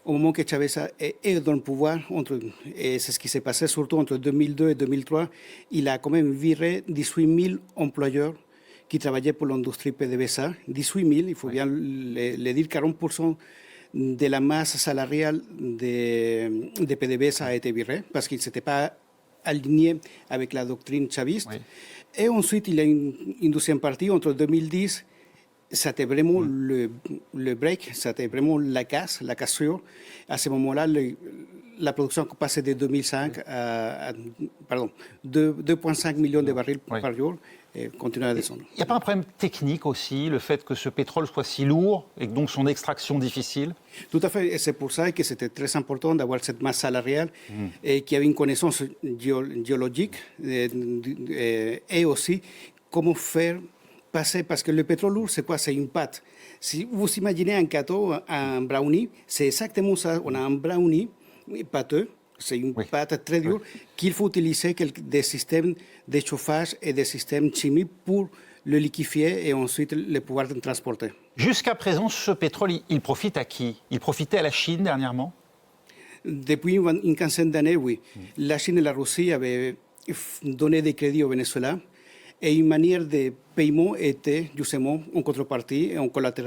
au moment que Chavez est dans le pouvoir, et c'est ce qui s'est passé surtout entre 2002 et 2003, il a quand même viré 18 000 employeurs qui travaillaient pour l'industrie PDVSA. 18 000, il faut bien le dire, 40% de la masse salariale de PDVSA a été virée parce qu'il ne s'était pas aligné avec la doctrine chaviste. Oui. Et ensuite, il y a une deuxième partie entre 2010. C'était vraiment le break, c'était vraiment la cassure. À ce moment-là, la production passait de 2005 à 2,5 millions de barils par jour et continue à descendre. Il n'y a pas un problème technique aussi, le fait que ce pétrole soit si lourd et que donc son extraction difficile? Tout à fait, et c'est pour ça que c'était très important d'avoir cette masse salariale et qu'il y avait une connaissance géologique et aussi comment faire passer, parce que le pétrole lourd, c'est quoi? C'est une pâte. Si vous imaginez un gâteau, un brownie, c'est exactement ça. On a un brownie pâteux, c'est une pâte très dure qu'il faut utiliser des systèmes de chauffage et des systèmes chimiques pour le liquéfier et ensuite le pouvoir transporter. Jusqu'à présent, ce pétrole, il profite à qui? Il profitait à la Chine dernièrement? Depuis une quinzaine d'années, oui. La Chine et la Russie avaient donné des crédits au Venezuela et une manière de paiement était justement en contrepartie et en collatéral